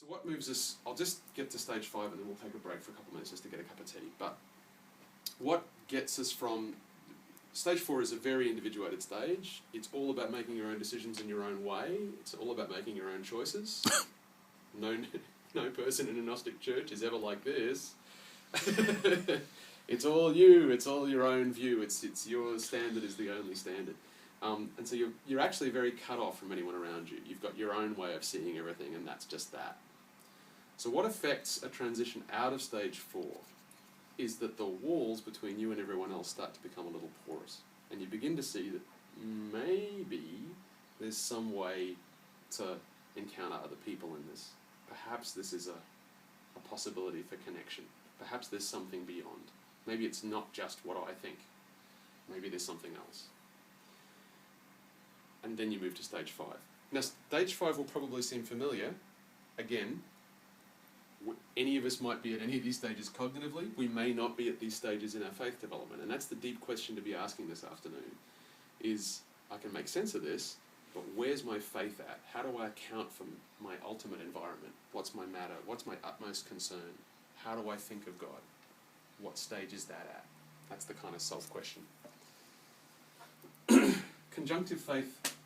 So what moves us, I'll just get to stage 5 and then we'll take a break for a couple of minutes just to get a cup of tea. But what gets us from, stage 4 is a very individuated stage. It's all about making your own decisions in your own way. It's all about making your own choices. No person in a Gnostic church is ever like this. It's all you, it's all your own view, it's your standard is the only standard. And so you're actually very cut off from anyone around you. You've got your own way of seeing everything, and that's just that. So what affects a transition out of stage 4 is that the walls between you and everyone else start to become a little porous. And you begin to see that maybe there's some way to encounter other people in this. Perhaps this is a possibility for connection. Perhaps there's something beyond. Maybe it's not just what I think. Maybe there's something else. And then you move to stage 5. Now, stage 5 will probably seem familiar. Again, any of us might be at any of these stages cognitively. We may not be at these stages in our faith development. And that's the deep question to be asking this afternoon, is I can make sense of this, but where's my faith at? How do I account for my ultimate environment? What's my matter? What's my utmost concern? How do I think of God? What stage is that at? That's the kind of self-question. Conjunctive faith,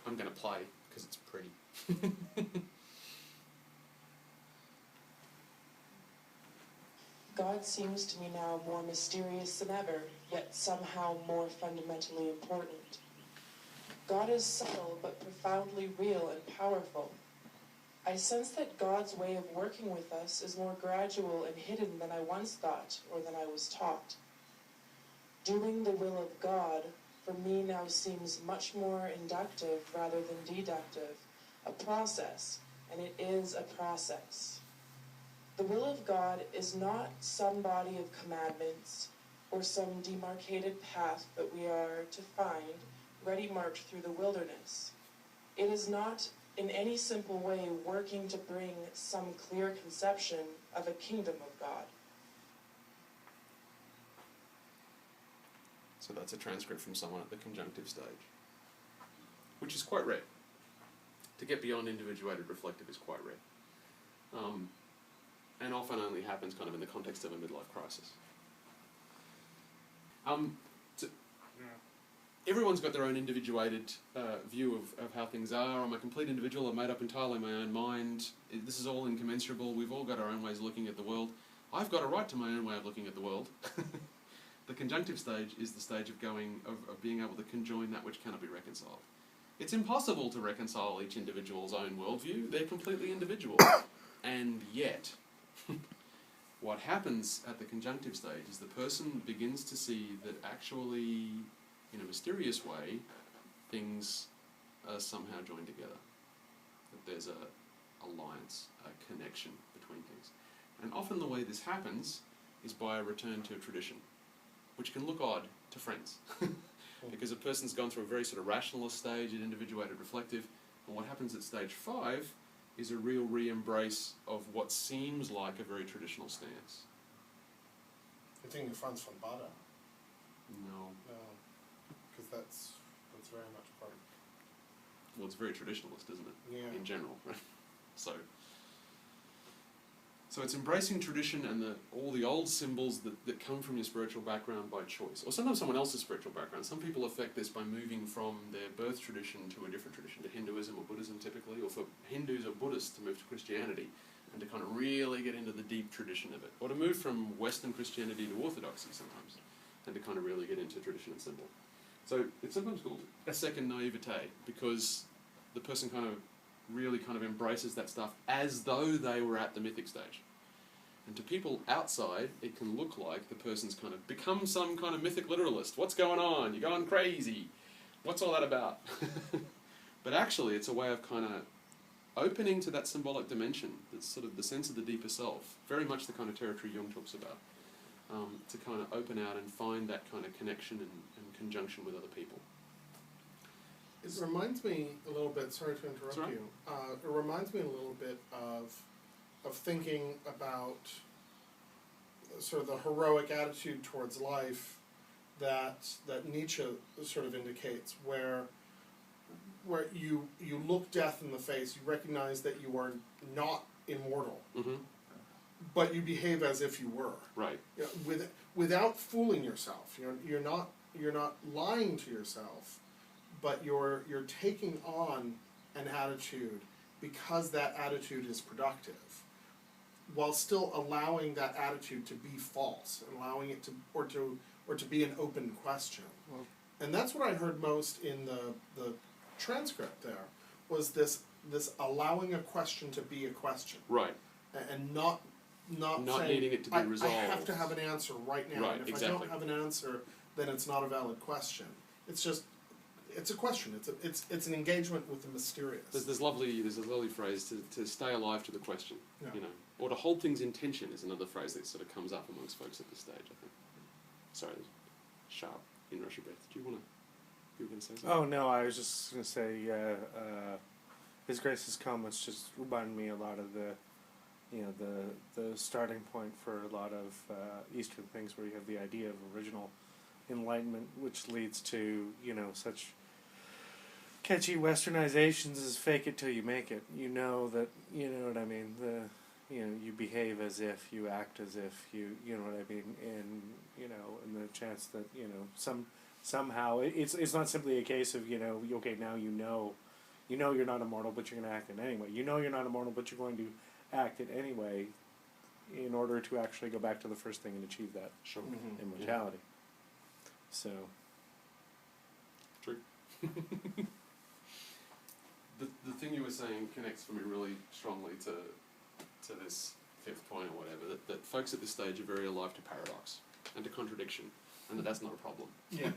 I'm going to play because it's pretty. God seems to me now more mysterious than ever, yet somehow more fundamentally important. God is subtle but profoundly real and powerful. I sense that God's way of working with us is more gradual and hidden than I once thought or than I was taught. Doing the will of God for me now seems much more inductive rather than deductive, a process, and it is a process. The will of God is not some body of commandments or some demarcated path that we are to find ready marked through the wilderness. It is not in any simple way working to bring some clear conception of a kingdom of God. So that's a transcript from someone at the conjunctive stage, which is quite rare. To get beyond individuated reflective is quite rare. And often only happens kind of in the context of a midlife crisis. Everyone's got their own individuated view of how things are. I'm a complete individual. I've made up entirely my own mind. This is all incommensurable. We've all got our own ways of looking at the world. I've got a right to my own way of looking at the world. The conjunctive stage is the stage of being able to conjoin that which cannot be reconciled. It's impossible to reconcile each individual's own worldview. They're completely individual. And yet, what happens at the conjunctive stage is the person begins to see that actually, in a mysterious way, things are somehow joined together. That there's a alliance, a connection between things. And often the way this happens is by a return to a tradition, which can look odd to friends. Because a person's gone through a very sort of rationalist stage, an individuated reflective, and what happens at stage 5 is a real re-embrace of what seems like a very traditional stance. I think your friend's from Bada. No. No, because that's very much part of. Well, it's very traditionalist, isn't it? Yeah. In general, right? So it's embracing tradition and all the old symbols that come from your spiritual background by choice, or sometimes someone else's spiritual background. Some people affect this by moving from their birth tradition to a different tradition, to Hinduism or Buddhism typically, or for Hindus or Buddhists to move to Christianity and to kind of really get into the deep tradition of it, or to move from Western Christianity to Orthodoxy sometimes, and to kind of really get into tradition and symbol. So it's sometimes called a second naivete, because the person really embraces that stuff as though they were at the mythic stage. And to people outside, it can look like the person's kind of become some kind of mythic literalist. What's going on? You're going crazy. What's all that about? But actually, it's a way of kind of opening to that symbolic dimension, that's sort of the sense of the deeper self, very much the kind of territory Jung talks about, to kind of open out and find that kind of connection and conjunction with other people. It reminds me a little bit, sorry to interrupt you, it reminds me a little bit of thinking about sort of the heroic attitude towards life that Nietzsche sort of indicates, where where you look death in the face, you recognize that you are not immortal, but you behave as if you were. Right. You know, without fooling yourself. You're not lying to yourself, but you're taking on an attitude because that attitude is productive, while still allowing that attitude to be false, and allowing it to be an open question. Well, and that's what I heard most in the transcript there, was this allowing a question to be a question. Right. And not saying, needing it to be resolved. I have to have an answer right now. Right, and if exactly. I don't have an answer, then it's not a valid question. It's a question. It's an engagement with the mysterious. There's a lovely phrase to stay alive to the question. Yeah. You know, or to hold things in tension is another phrase that sort of comes up amongst folks at this stage, I think. Sorry, sharp inrush of breath. You were going to say something? Oh no, I was just going to say, His Grace's comments just reminded me a lot of the starting point for a lot of Eastern things, where you have the idea of original enlightenment, which leads to such catchy westernizations as "fake it till you make it." You know what I mean. You behave as if, you act as if, you know what I mean, and and the chance that somehow it's not simply a case of okay, now you're not immortal, but you're going to act it anyway. You're not immortal, but you're going to act it anyway, in order to actually go back to the first thing and achieve that immortality. So. True. The thing you were saying connects for me really strongly to this fifth point or whatever, that folks at this stage are very alive to paradox and to contradiction, and that's not a problem. Yeah.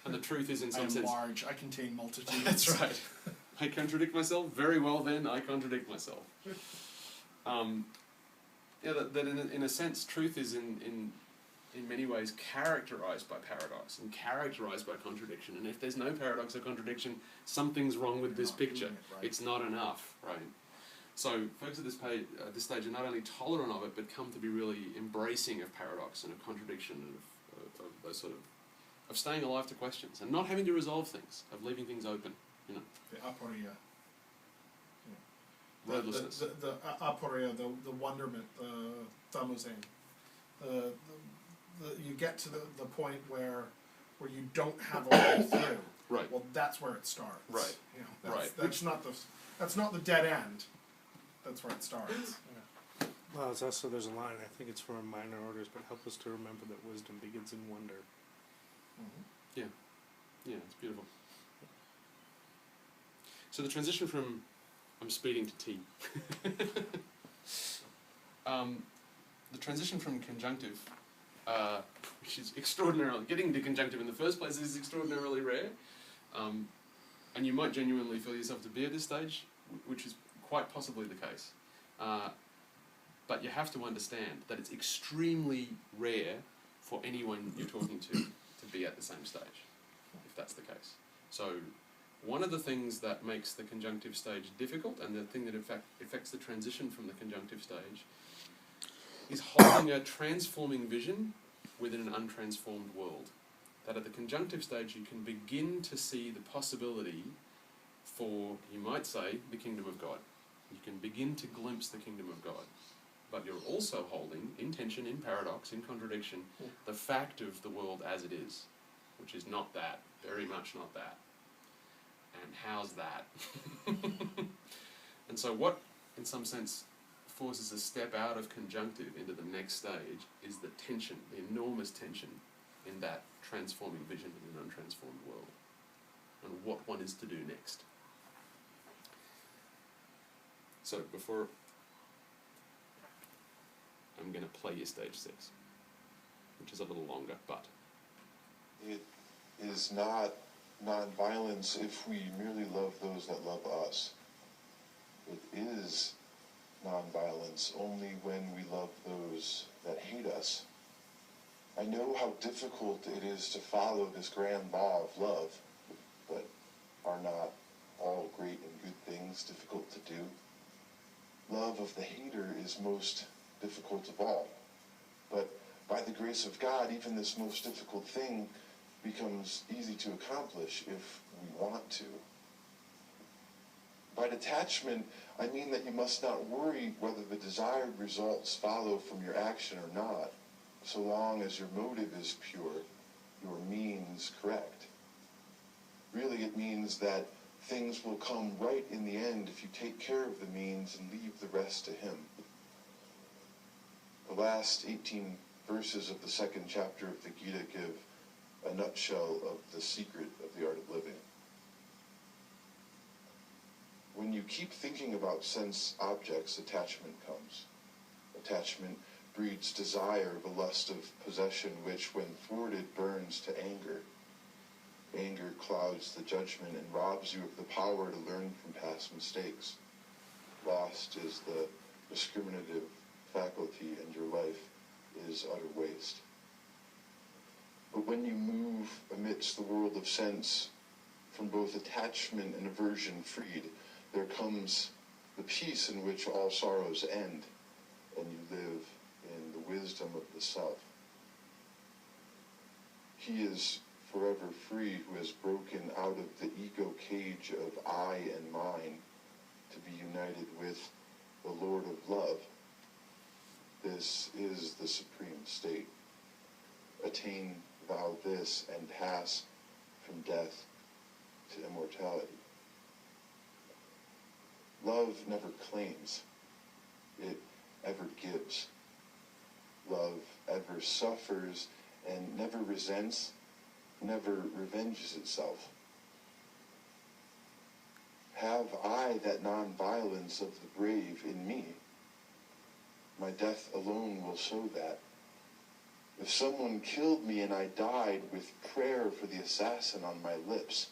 And the truth is, in I some am sense... large, I contain multitudes. That's right. I contradict myself? Very well then, I contradict myself. That in a sense, truth is in many ways characterized by paradox and characterized by contradiction. And if there's no paradox or contradiction, something's wrong with this picture. Right. It's not enough, right? So folks at this stage are not only tolerant of it, but come to be really embracing of paradox and of contradiction and of those sort of staying alive to questions and not having to resolve things, of leaving things open, The aporia. Wordlessness. The aporia, the wonderment, the thamuzen. You get to the point where you don't have a way through. Right. Well, that's where it starts. Right. Right. That's not the dead end. That's where it starts. Well, it's also, there's a line, I think it's from Minor Orders, but help us to remember that wisdom begins in wonder. Yeah, it's beautiful. So the transition from, I'm speeding to T. The transition from conjunctive, which is extraordinarily, getting to conjunctive in the first place is extraordinarily rare, and you might genuinely feel yourself to be at this stage, which is quite possibly the case. But you have to understand that it's extremely rare for anyone you're talking to be at the same stage, if that's the case. So one of the things that makes the conjunctive stage difficult, and the thing that in fact affects the transition from the conjunctive stage, is holding a transforming vision within an untransformed world. That at the conjunctive stage you can begin to see the possibility for, you might say, the kingdom of God. You can begin to glimpse the kingdom of God. But you're also holding, in tension, in paradox, in contradiction, the fact of the world as it is, which is not that, very much not that. And how's that? And so what, in some sense, forces a step out of conjunctive into the next stage is the tension, the enormous tension in that transforming vision in an untransformed world, and what one is to do next. So before, I'm going to play you stage 6, which is a little longer, but... It is not non-violence if we merely love those that love us. It is non-violence only when we love those that hate us. I know how difficult it is to follow this grand law of love, but are not all great and good things difficult to do? Love of the hater is most difficult of all. But by the grace of God, even this most difficult thing becomes easy to accomplish if we want to. By detachment, I mean that you must not worry whether the desired results follow from your action or not, so long as your motive is pure, your means correct. Really, it means that things will come right in the end if you take care of the means and leave the rest to Him. The last 18 verses of the second chapter of the Gita give a nutshell of the secret of the art of living. When you keep thinking about sense objects, attachment comes. Attachment breeds desire, the lust of possession, which, when thwarted, burns to anger. Anger clouds the judgment and robs you of the power to learn from past mistakes. Lost is the discriminative faculty, and your life is utter waste. But when you move amidst the world of sense, from both attachment and aversion freed, there comes the peace in which all sorrows end, and you live in the wisdom of the self. He is forever free who has broken out of the ego cage of I and mine to be united with the Lord of love. This is the supreme state. Attain thou this and pass from death to immortality. Love never claims, it ever gives. Love ever suffers and never resents, never revenges itself. Have I that non-violence of the brave in me? My death alone will show that. If someone killed me and I died with prayer for the assassin on my lips,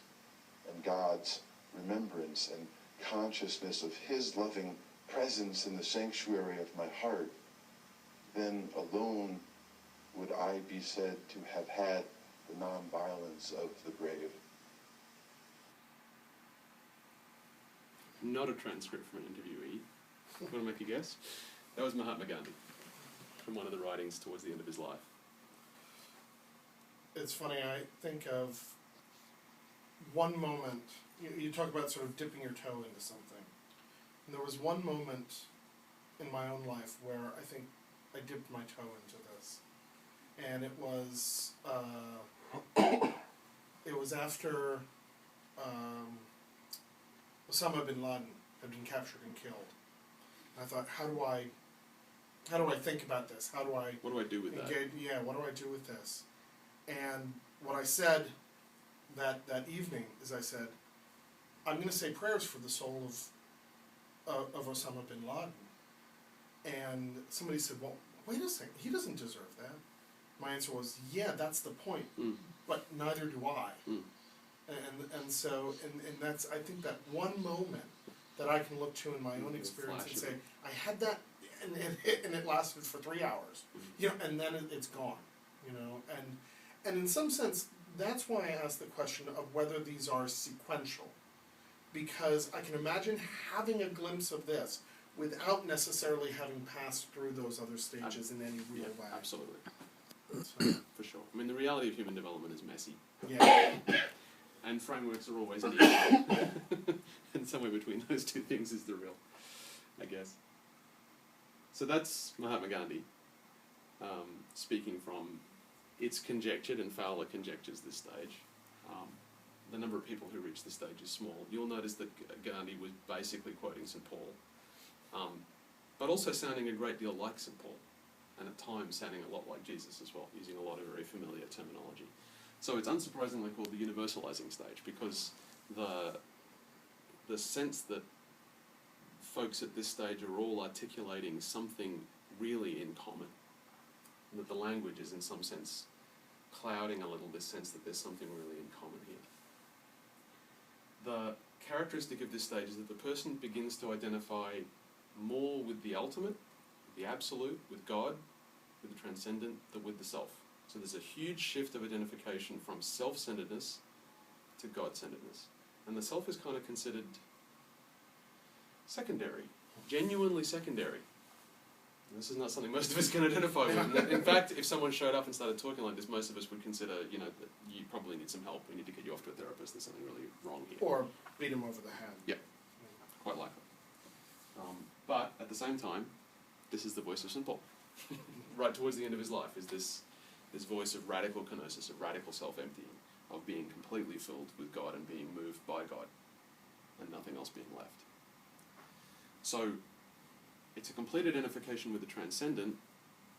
and God's remembrance and consciousness of His loving presence in the sanctuary of my heart, then alone would I be said to have had the non-violence of the brave. Not a transcript from an interviewee. Want to make a guess? That was Mahatma Gandhi, from one of the writings towards the end of his life. It's funny, I think of one moment, you talk about sort of dipping your toe into something. And there was one moment in my own life where I think I dipped my toe into this. And it was after Osama bin Laden had been captured and killed. And I thought, how do I think about this? What do I do with engage, that? Yeah, what do I do with this? And what I said that evening is I said, I'm going to say prayers for the soul of Osama bin Laden. And somebody said, well, wait a second, he doesn't deserve that. My answer was, yeah, that's the point, but neither do I. And so that's, I think, that one moment that I can look to in my own experience and say, I had that, and it lasted for 3 hours, you know, and then it's gone, you know, and in some sense, that's why I asked the question of whether these are sequential, because I can imagine having a glimpse of this without necessarily having passed through those other stages in any real way. Absolutely. So, For sure. I mean, the reality of human development is messy. yeah. And frameworks are always needed. And somewhere between those two things is the real, I guess. So that's Mahatma Gandhi speaking from, it's conjectured, and Fowler conjectures this stage. The number of people who reach this stage is small. You'll notice that Gandhi was basically quoting St. Paul, but also sounding a great deal like St. Paul, and at times sounding a lot like Jesus as well, using a lot of very familiar terminology. So it's unsurprisingly called the universalizing stage, because the sense that folks at this stage are all articulating something really in common, and that the language is in some sense clouding a little this sense that there's something really in common here. The characteristic of this stage is that the person begins to identify more with the ultimate, with the absolute, with God, with the transcendent, than with the self. So there's a huge shift of identification from self-centeredness to God-centeredness. And the self is kind of considered secondary, genuinely secondary. And this is not something most of us can identify with. In fact, if someone showed up and started talking like this, most of us would consider, you know, that you probably need some help. We need to get you off to a therapist. There's something really wrong here. Or beat him over the head. Yep. quite likely. But at the same time, this is the voice of St. Paul. Right towards the end of his life is this voice of radical kenosis, of radical self-emptying, of being completely filled with God and being moved by God, and nothing else being left. So, it's a complete identification with the transcendent,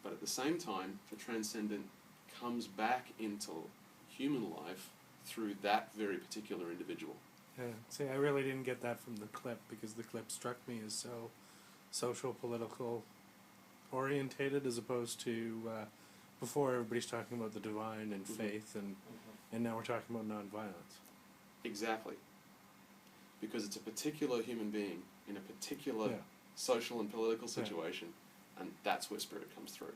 but at the same time, the transcendent comes back into human life through that very particular individual. Yeah. See, I really didn't get that from the clip, because the clip struck me as so social, political orientated, as opposed to before everybody's talking about the divine and faith, and now we're talking about nonviolence. Exactly. Because it's a particular human being in a particular social and political situation, and that's where spirit comes through.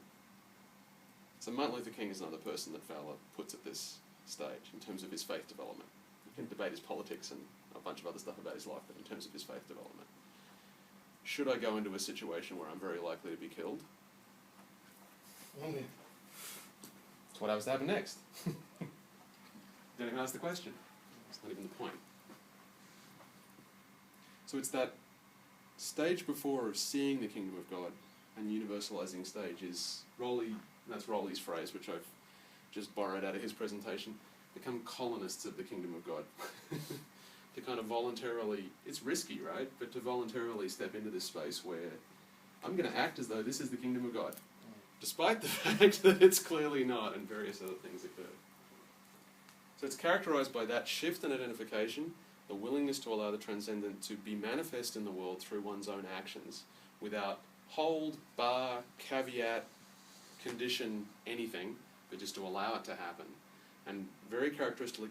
So Martin Luther King is another person that Fowler puts at this stage in terms of his faith development. You can debate his politics and a bunch of other stuff about his life, but in terms of his faith development. Should I go into a situation where I'm very likely to be killed? That's what I was to happen next. Didn't even ask the question. It's not even the point. So it's that stage before of seeing the kingdom of God and universalizing stage is that's Rowley's phrase, which I've just borrowed out of his presentation, become colonists of the kingdom of God. To kind of voluntarily, it's risky, right? But to voluntarily step into this space where I'm going to act as though this is the kingdom of God, despite the fact that it's clearly not, and various other things occur. So it's characterized by that shift in identification, the willingness to allow the transcendent to be manifest in the world through one's own actions, without hold, bar, caveat, condition, anything, but just to allow it to happen. And very characteristically,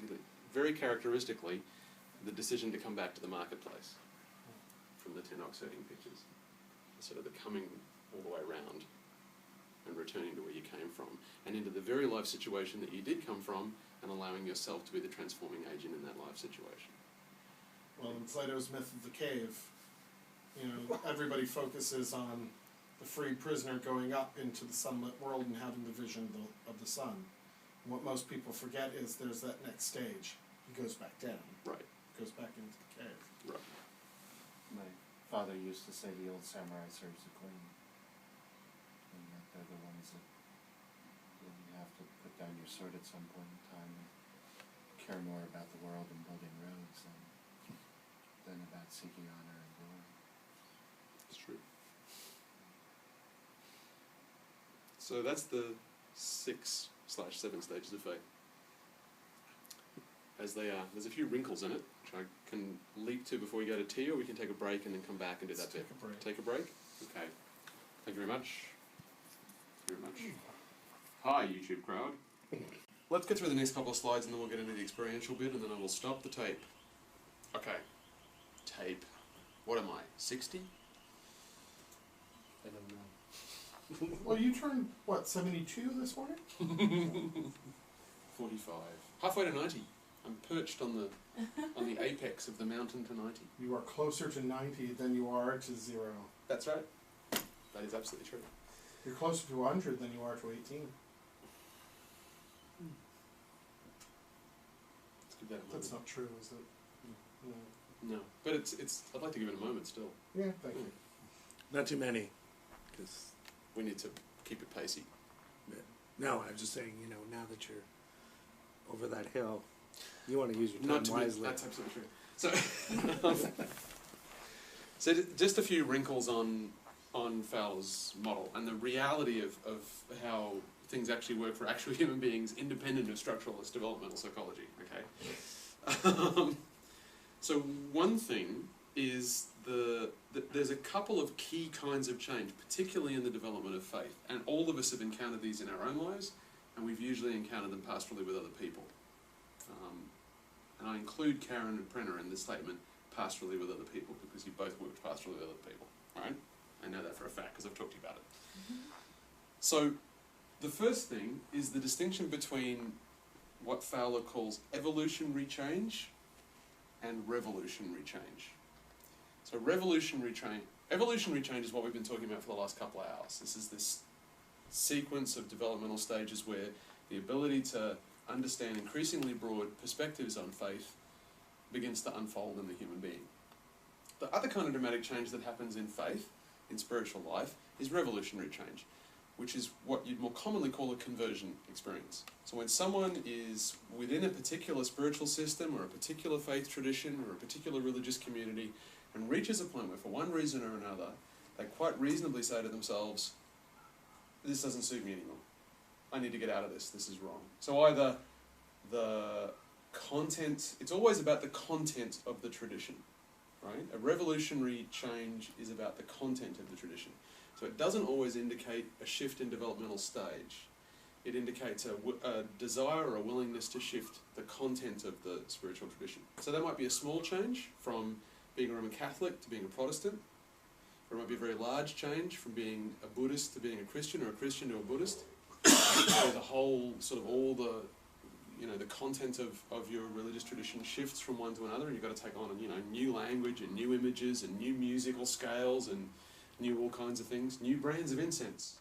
the decision to come back to the marketplace from the 10 ox herding pictures. Sort of the coming all the way around and returning to where you came from, and into the very life situation that you did come from, and allowing yourself to be the transforming agent in that life situation. Well, in Plato's myth of the cave, everybody focuses on the freed prisoner going up into the sunlit world and having the vision of the sun. And what most people forget is there's that next stage. He goes back down. Right. Goes back into the cave. Right. My father used to say the old samurai serves the queen. And that they're the ones that you have to put down your sword at some point in time and care more about the world and building roads than about seeking honor and glory. It's true. So that's the 6/7 stages of faith. As they are. There's a few wrinkles in it, which I can leap to before we go to tea, or we can take a break and then come back and do that bit. Take a break? Okay. Thank you very much. Thank you very much. Hi, YouTube crowd. Let's get through the next couple of slides and then we'll get into the experiential bit, and then I will stop the tape. Okay. Tape. What am I, 60? I don't know. Well, you turned, 72 this morning? 45. Halfway to 90. I'm perched on the apex of the mountain to 90. You are closer to 90 than you are to 0. That's right. That is absolutely true. You're closer to 100 than you are to 18. Let's give that a moment. That's not true, is it? No. No, but it's. I'd like to give it a moment still. Yeah, thank you. Not too many, because We need to keep it pacey. no, I'm just saying, now that you're over that hill, you want to use your time Not to be, wisely. that's absolutely true. So just a few wrinkles on Fowler's model and the reality of how things actually work for actual human beings, independent of structuralist developmental psychology. Okay. So one thing is there's a couple of key kinds of change, particularly in the development of faith, and all of us have encountered these in our own lives, and we've usually encountered them pastorally with other people. And I include Karen and Brenner in this statement, pastorally with other people, because you both worked pastorally with other people, right? I know that for a fact because I've talked to you about it. So the first thing is the distinction between what Fowler calls evolutionary change and revolutionary change. So evolutionary change is what we've been talking about for the last couple of hours. This is this sequence of developmental stages where the ability to understand increasingly broad perspectives on faith begins to unfold in the human being. The other kind of dramatic change that happens in faith, in spiritual life, is revolutionary change, which is what you'd more commonly call a conversion experience. So when someone is within a particular spiritual system or a particular faith tradition or a particular religious community and reaches a point where for one reason or another they quite reasonably say to themselves, this doesn't suit me anymore. I need to get out of this. This is wrong. So either the content, it's always about the content of the tradition, right? A revolutionary change is about the content of the tradition. So it doesn't always indicate a shift in developmental stage. It indicates a desire or a willingness to shift the content of the spiritual tradition. So that might be a small change from being a Roman Catholic to being a Protestant, or it might be a very large change from being a Buddhist to being a Christian, or a Christian to a Buddhist. So the whole, sort of all the, the content of your religious tradition shifts from one to another, and you've got to take on, new language and new images and new musical scales and new all kinds of things, new brands of incense.